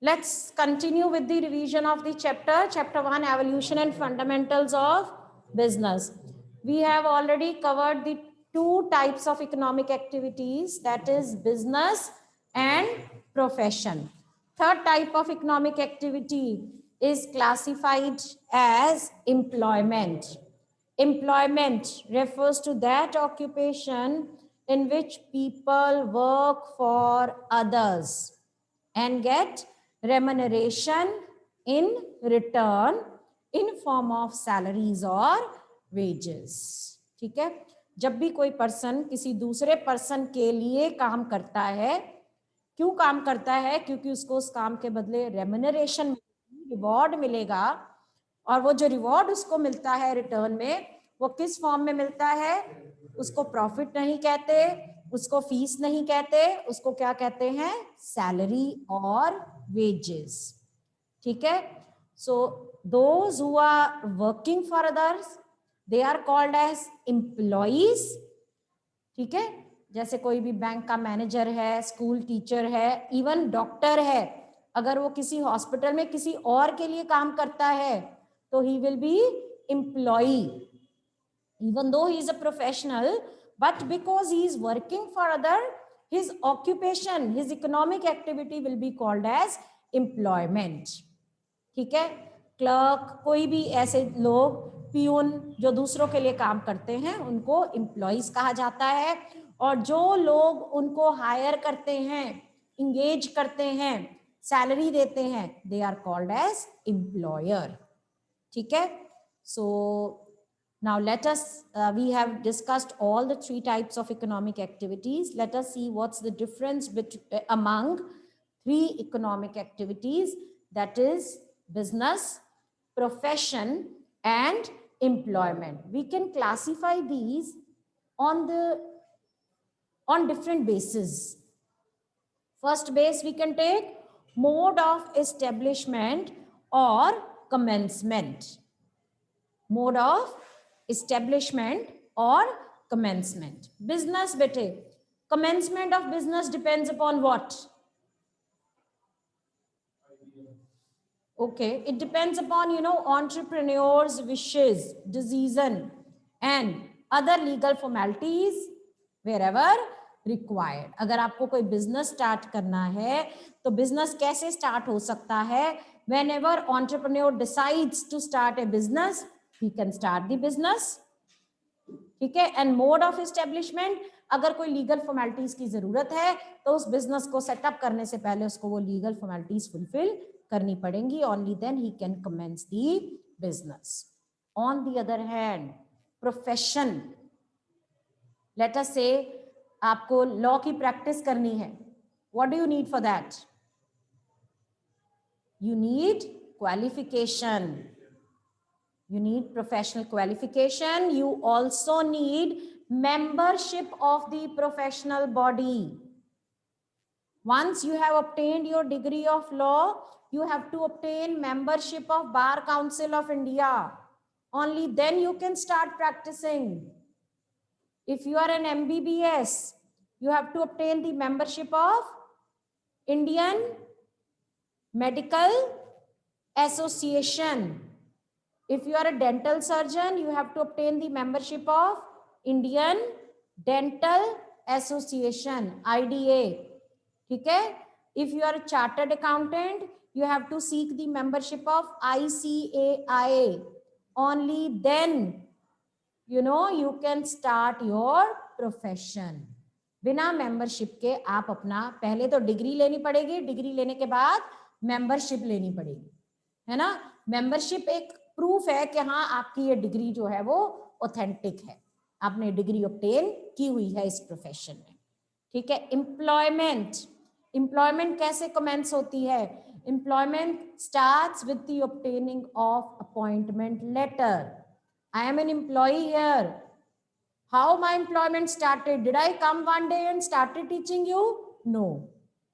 Let's continue with the revision of the chapter 1, evolution and fundamentals of business. We have already covered the two types of economic activities, that is business and profession. Third type of economic activity is classified as employment. Employment refers to that occupation in which people work for others and get remuneration in return in form of salaries और wages. ठीक है, जब भी कोई person किसी दूसरे person के लिए काम करता है, क्यों काम करता है? क्योंकि उसको उस काम के बदले रेम्यूनरेशन, रिवॉर्ड मिलेगा, और वो जो रिवॉर्ड उसको मिलता है रिटर्न में, वो किस फॉर्म में मिलता है? उसको प्रॉफिट नहीं कहते, उसको फीस नहीं कहते, उसको क्या कहते हैं? सैलरी और वेजेस. ठीक है, so those who are working for others, they are called as employees. ठीक है, जैसे कोई भी बैंक का मैनेजर है, स्कूल टीचर है, इवन डॉक्टर है, अगर वो किसी हॉस्पिटल में किसी और के लिए काम करता है तो he will be employee, even though he is a professional, but because he is working for other, his occupation, his economic activity will be called as employment. ठीक है, क्लर्क, कोई भी ऐसे लोग, पियून जो दूसरों के लिए काम करते हैं, उनको एम्प्लॉइज कहा जाता है. और जो लोग उनको हायर करते हैं, इंगेज करते हैं, सैलरी देते हैं, they are called as employer. ठीक है, सो now let us, we have discussed all the three types of economic activities. Let us see what's the difference among three economic activities, that is business, profession and employment. We can classify these on different bases. First base we can take mode of establishment or commencement. Mode of establishment or commencement. Business bete, commencement of business depends upon what? Okay, it depends upon, entrepreneurs wishes, decision and other legal formalities wherever required. अगर आपको कोई business start करना है तो business कैसे start हो सकता है? Whenever entrepreneur decides to start a business, he can start the business. ठीक है, एंड मोड ऑफ एस्टेब्लिशमेंट, अगर कोई लीगल फॉर्मेलिटीज की जरूरत है तो उस बिजनेस को सेटअप करने से पहले उसको वो लीगल फॉर्मेलिटीज फुलफिल करनी पड़ेंगी. ओनली देन ही can commence the business. On the other hand, profession, let us say आपको लॉ की प्रैक्टिस करनी है. What do you need for that? You need qualification. You need professional qualification. You also need membership of the professional body. Once you have obtained your degree of law, you have to obtain membership of Bar Council of India. Only then you can start practicing. If you are an MBBS, you have to obtain the membership of Indian Medical Association. If you are a dental surgeon, you have to obtain the membership of Indian Dental Association, IDA. ठीक है, if you are a chartered accountant, you have to seek the membership of ICAI. Only then, you can start your profession. बिना membership के आप अपना, पहले तो degree लेनी पड़ेगी, डिग्री लेने के बाद मेंबरशिप लेनी पड़ेगी, है ना. मेंबरशिप एक प्रूफ है कि हाँ आपकी ये डिग्री जो है वो ऑथेंटिक है, आपने डिग्री ऑब्टेन की हुई है इस प्रोफेशन में. ठीक है, एम्प्लॉयमेंट, एम्प्लॉयमेंट कैसे कमेंस होती है? Employment starts with the obtaining of appointment letter. I am an employee here. How my employment started? Did I come one day and started teaching you? No.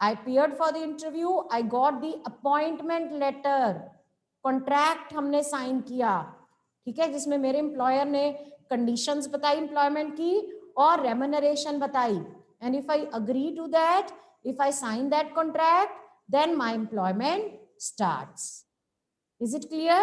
I appeared for the interview. I got the appointment letter. Contract हमने sign किया, ठीक है, जिसमें मेरे employer ने conditions बताई employment की और remuneration बताई. And if I agree to that, if I sign that contract, then my employment starts. Is it clear?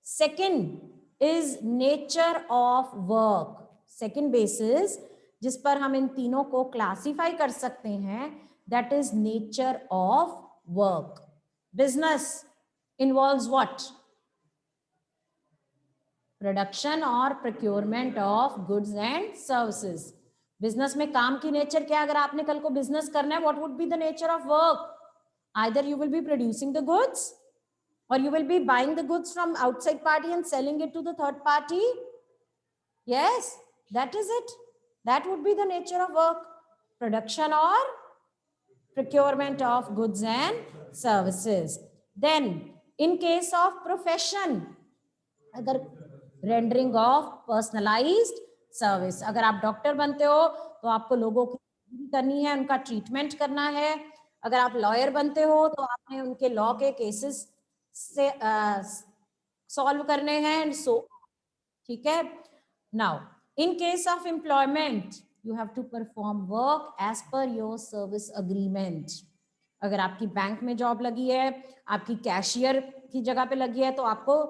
Second is nature of work. Second basis जिस पर हम इन तीनों को क्लासिफाई कर सकते हैं, that is nature of work. Business involves what? Production or procurement of goods and services. Business में काम की नेचर क्या? अगर आपने कल को बिजनेस करना है, what would be the nature of work? Either you will be producing the goods or you will be buying the goods from outside party and selling it to the third party. Yes, that is it. That would be the nature of work. Production or procurement of goods and services. Then in case of profession, अगर rendering of personalized service, अगर आप doctor बनते हो तो आपको लोगों की करनी है, उनका ट्रीटमेंट करना है. अगर आप लॉयर बनते हो तो आपने उनके लॉ के केसेस से सॉल्व करने हैं एंड सो. ठीक है. Now in case of employment you have to perform work as per your service agreement. अगर आपकी बैंक में जॉब लगी है, आपकी कैशियर की जगह पे लगी है, तो आपको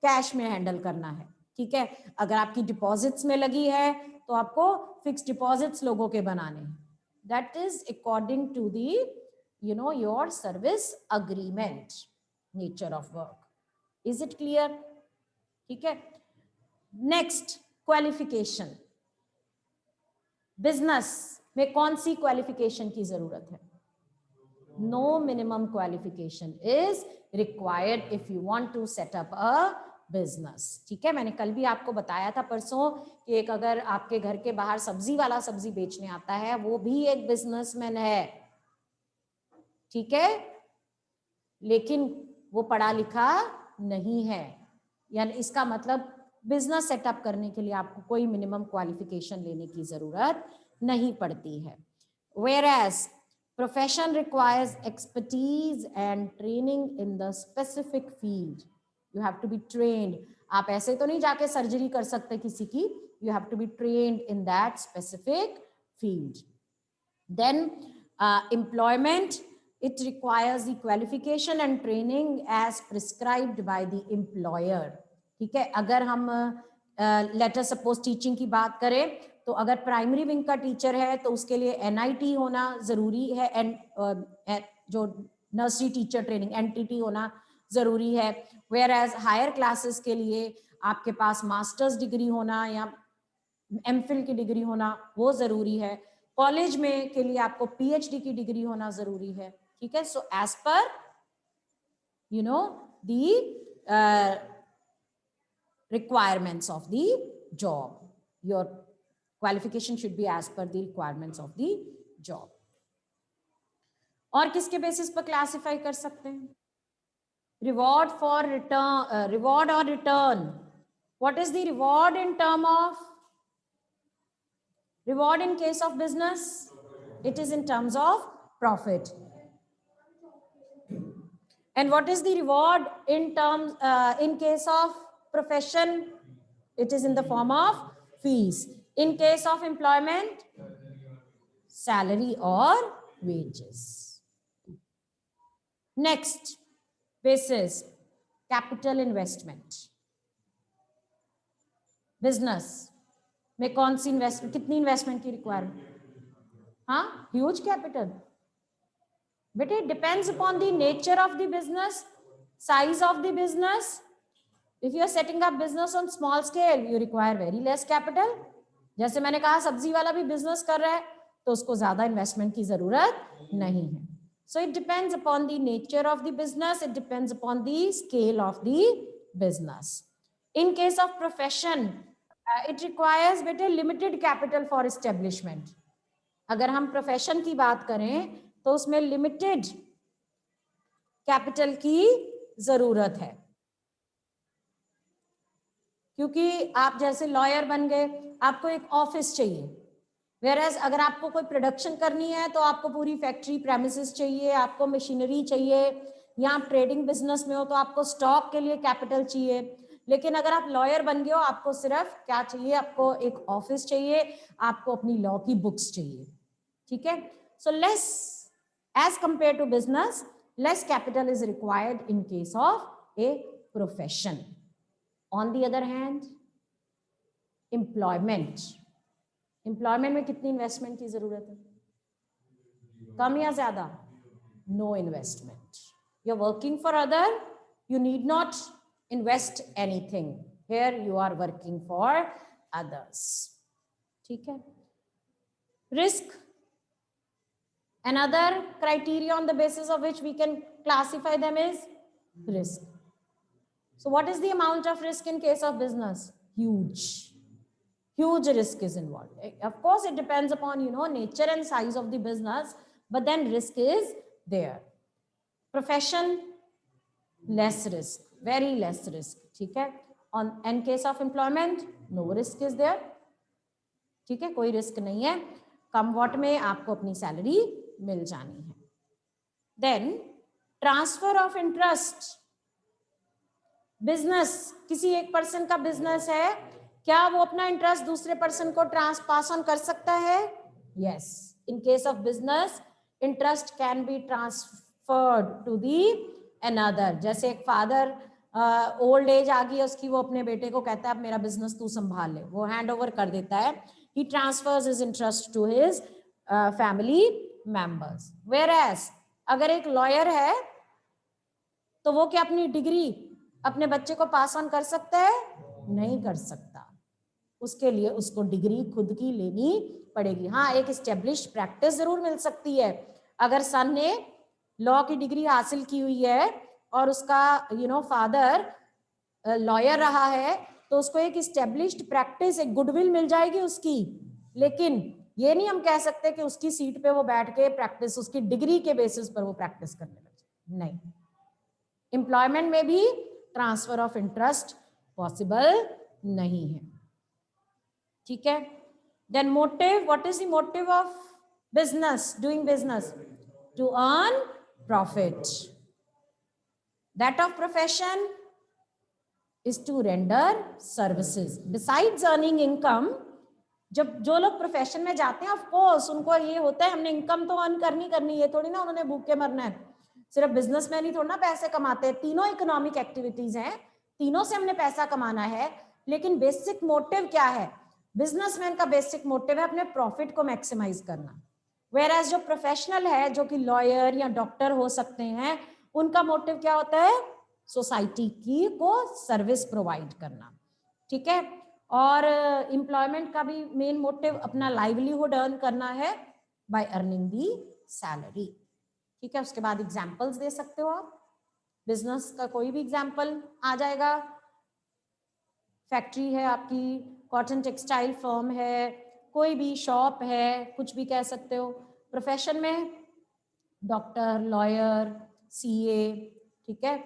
कैश में हैंडल करना है. ठीक है. अगर आपकी डिपॉजिट्स में लगी है तो आपको फिक्स डिपॉजिट्स लोगों के बनाने हैं. That is according to the your service agreement, nature of work. Is it clear? ठीक है. Next, qualification. बिजनेस में कौन सी क्वालिफिकेशन की जरूरत है? No minimum qualification is required if you want to set up a business. ठीक है. मैंने कल भी आपको बताया था परसों कि एक अगर आपके घर के बाहर सब्जी वाला सब्जी बेचने आता है, वो भी एक बिजनेसमैन है. ठीक है. लेकिन वो पढ़ा लिखा नहीं है. यानी इसका मतलब बिजनेस सेटअप करने के लिए आपको कोई मिनिमम क्वालिफिकेशन लेने की जरूरत नहीं पड़ती है. Whereas profession requires expertise and training in the specific field. You have to be trained. आप ऐसे तो नहीं जाके सर्जरी कर सकते किसी की. You have to be trained in that specific field. Then employment, it requires the qualification and training as prescribed by the employer. ठीक है. अगर हम लेटर सपोज टीचिंग की बात करें तो अगर प्राइमरी विंग का टीचर है तो उसके लिए NIT होना जरूरी है, एंड जो नर्सरी टीचर ट्रेनिंग NTT होना जरूरी है. वेयर एज हायर क्लासेस के लिए आपके पास मास्टर्स डिग्री होना या MPhil की डिग्री होना वो जरूरी है. कॉलेज में के लिए आपको PhD की डिग्री होना जरूरी है. ठीक है. So as per the requirements of the job, your qualification should be as per the requirements of the job. और किसके बेसिस पर क्लासिफाई कर सकते हैं? Reward for return, reward or return. What is the reward in term of reward in case of business? It is in terms of profit. And what is the reward in terms in case of profession? It is in the form of fees. In case of employment, salary or wages. Next basis, capital investment. Business में कौन सी investment, कितनी investment की requirement? हाँ, huge capital. But it depends upon the nature of the business, size of the business. If you are setting up business on small scale, you require very less capital. जैसे मैंने कहा सब्जी वाला भी business कर रहा है तो उसको ज्यादा इन्वेस्टमेंट की जरूरत नहीं है. So it depends upon the nature of the business. It depends upon the scale of the business. In case of profession, it requires better limited capital for establishment. अगर हम प्रोफेशन की बात करें तो उसमें लिमिटेड कैपिटल की जरूरत है. क्योंकि आप जैसे लॉयर बन गए, आपको एक ऑफिस चाहिए. वेयरएज अगर आपको कोई प्रोडक्शन करनी है तो आपको पूरी फैक्ट्री प्रेमिसेस चाहिए, आपको मशीनरी चाहिए. या आप ट्रेडिंग बिजनेस में हो तो आपको स्टॉक के लिए कैपिटल चाहिए. लेकिन अगर आप लॉयर बन गए हो, आपको सिर्फ क्या चाहिए? आपको एक ऑफिस चाहिए, आपको अपनी लॉ की बुक्स चाहिए. ठीक है. So less As compared to business, less capital is required in case of a profession. On the other hand, employment में कितनी इन्वेस्टमेंट की जरूरत है? कम या ज्यादा? No investment. You're working for other, you need not invest anything. Here you are working for others. ठीक है? Risk, another criteria on the basis of which we can classify them is risk. So what is the amount of risk in case of business? Huge risk is involved. Of course, it depends upon, nature and size of the business, but then risk is there. Profession, less risk, very less risk. ठीक है? In case of employment, no risk is there. ठीक है? कोई risk नहीं है. Come what में आपको अपनी सैलरी मिल जानी है. Then transfer of interest. Business, किसी एक पर्सन का बिजनेस है, क्या वो अपना इंटरेस्ट दूसरे पर्सन को पास ऑन कर सकता है? Yes. In case of business, interest can be transferred to the another. जैसे एक फादर ओल्ड एज आ गई उसकी, वो अपने बेटे को कहता है अब मेरा बिजनेस तू संभाल ले, वो हैंड ओवर कर देता है. He transfers his interest to his family members. Whereas अगर एक लॉयर है तो वो क्या अपनी डिग्री अपने बच्चे को पास ऑन कर सकता है? नहीं कर सकता. उसके लिए उसको डिग्री खुद की लेनी पड़ेगी. हाँ, एक एस्टेब्लिश्ड प्रैक्टिस जरूर मिल सकती है. अगर सन ने लॉ की डिग्री हासिल की हुई है और उसका फादर लॉयर रहा है, तो उसको एक एस्टेब्लिश्ड प्रैक्टिस, एक गुडविल मिल जाएगी उसकी. लेकिन ये नहीं हम कह सकते कि उसकी सीट पे वो बैठ के प्रैक्टिस, उसकी डिग्री के बेसिस पर वो प्रैक्टिस करने लगे. नहीं. एम्प्लॉयमेंट में भी ट्रांसफर ऑफ इंटरेस्ट पॉसिबल नहीं है. ठीक है? Then motive, what is the motive of business, doing business? To earn profit. That of profession is to render services. Besides earning income, जब जो लोग प्रोफेशन में जाते हैं, ऑफ कोर्स उनको ये होता है हमने इनकम तो अर्न करनी है, थोड़ी ना उन्होंने भूखे मरना है. सिर्फ बिजनेसमैन ही थोड़ा ना पैसे कमाते हैं. तीनों इकोनॉमिक एक्टिविटीज हैं, तीनों से हमने पैसा कमाना है. लेकिन बेसिक मोटिव क्या है? बिजनेसमैन का बेसिक मोटिव है अपने प्रॉफिट को मैक्सिमाइज करना. वेयर एज जो प्रोफेशनल है, जो कि लॉयर या डॉक्टर हो सकते हैं, उनका मोटिव क्या होता है? सोसाइटी की को सर्विस प्रोवाइड करना. ठीक है? और एम्प्लॉयमेंट का भी मेन मोटिव अपना लाइवलीहुड अर्न करना है बाय अर्निंग दी सैलरी. ठीक है? उसके बाद एग्जाम्पल्स दे सकते हो आप. बिजनेस का कोई भी एग्जाम्पल आ जाएगा. फैक्ट्री है आपकी, कॉटन टेक्सटाइल फर्म है, कोई भी शॉप है, कुछ भी कह सकते हो. प्रोफेशन में डॉक्टर, लॉयर, सीए. ठीक है?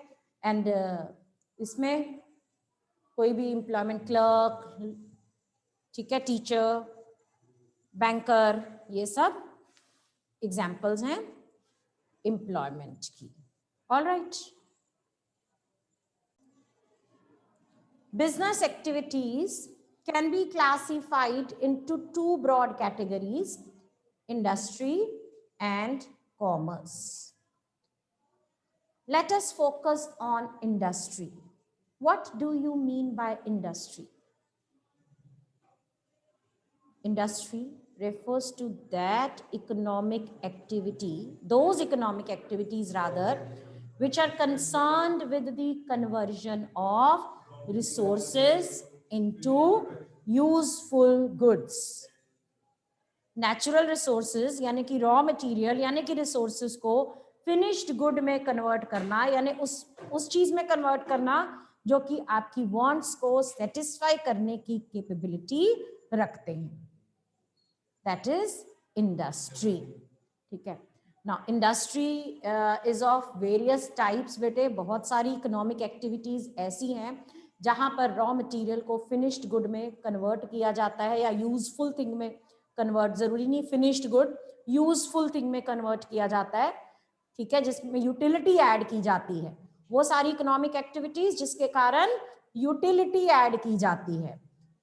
एंड इसमें कोई भी एम्प्लॉयमेंट, क्लर्क, ठीक है, टीचर, बैंकर, ये सब एग्जाम्पल्स हैं एम्प्लॉयमेंट की. All right. Business activities can be classified into two broad categories: industry and commerce. Let us focus on industry. What do you mean by industry? Industry refers to that economic activity, those economic activities rather, which are concerned with the conversion of resources into useful goods. Natural resources यानी कि raw material यानी कि resources को finished good में convert करना, यानी उस चीज में कन्वर्ट करना जो कि आपकी वांट्स को सेटिस्फाई करने की कैपेबिलिटी रखते हैं. That is industry. ठीक है? Now, industry is of various types. बेटे बहुत सारी इकोनॉमिक एक्टिविटीज ऐसी हैं जहां पर रॉ मटेरियल को फिनिश्ड गुड में कन्वर्ट किया जाता है या यूजफुल थिंग में कन्वर्ट, जरूरी नहीं फिनिश्ड गुड, यूजफुल थिंग में कन्वर्ट किया जाता है. ठीक है? जिसमें यूटिलिटी ऐड की जाती है. वो सारी इकोनॉमिक एक्टिविटीज जिसके कारण यूटिलिटी ऐड की जाती है,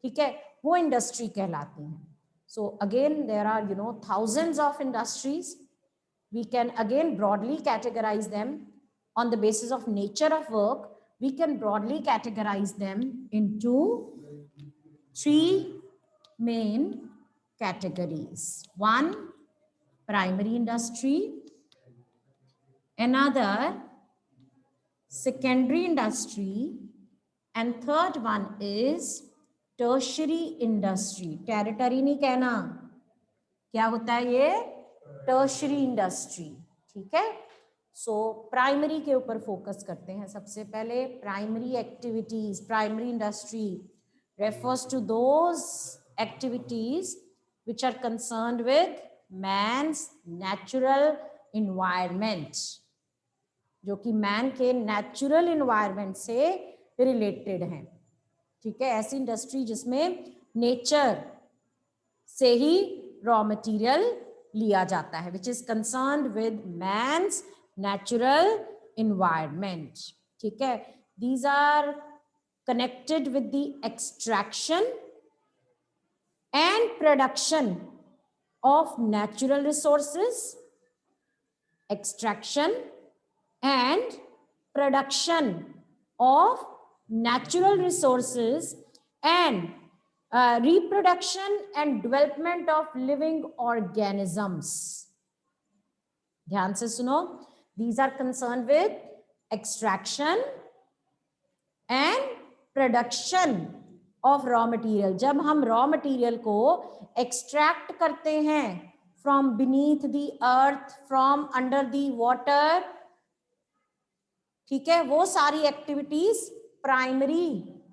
ठीक है, वो इंडस्ट्री कहलाती हैं. So again there are thousands of industries. we can again broadly categorize them on the basis of nature of work. We can broadly categorize them into three main categories. One, primary industry. Another, secondary industry. And third one is tertiary industry. Territory नहीं कहना, क्या होता है ये? Tertiary industry. ठीक है. So primary के ऊपर फोकस करते हैं. सबसे पहले primary activities. Primary industry refers to those activities which are concerned with man's natural environment, जो कि मैन के नेचुरल इन्वायरमेंट से रिलेटेड हैं. ठीक है. ऐसी इंडस्ट्री जिसमें नेचर से ही रॉ मटेरियल लिया जाता है, which is concerned with man's natural environment. ठीक है. These are connected with the extraction and production of natural resources, extraction and production of natural resources, and reproduction and development of living organisms. ध्यान से सुनो. These are concerned with extraction and production of raw material. जब हम raw material को extract करते हैं from beneath the earth, from under the water, ठीक है, वो सारी एक्टिविटीज प्राइमरी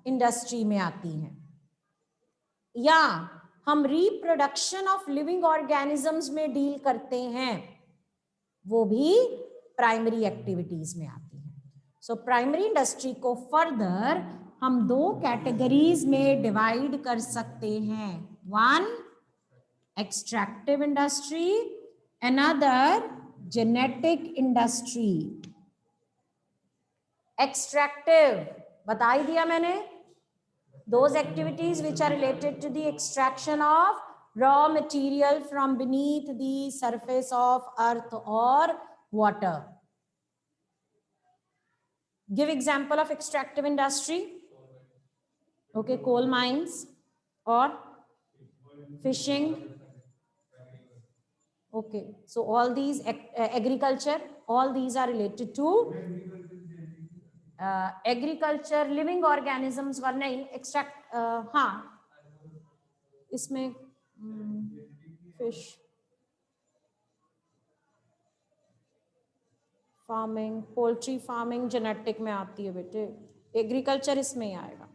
इंडस्ट्री में आती हैं. या हम रिप्रोडक्शन ऑफ लिविंग ऑर्गेनिजम्स में डील करते हैं, वो भी प्राइमरी एक्टिविटीज में आती हैं. सो प्राइमरी इंडस्ट्री को फर्दर हम दो कैटेगरीज में डिवाइड कर सकते हैं. One, extractive industry, another genetic industry. Extractive बता ही दिया मैंने. Those activities which are related to the extraction of raw material from beneath the surface of earth और water. Give example of extractive industry. Okay, coal mines or fishing. Okay, so all these agriculture, all these are related to agriculture. Living organisms वर नहीं extract. हाँ, इसमें fish farming, poultry farming genetic में आती है बेटे. Agriculture इसमें आएगा.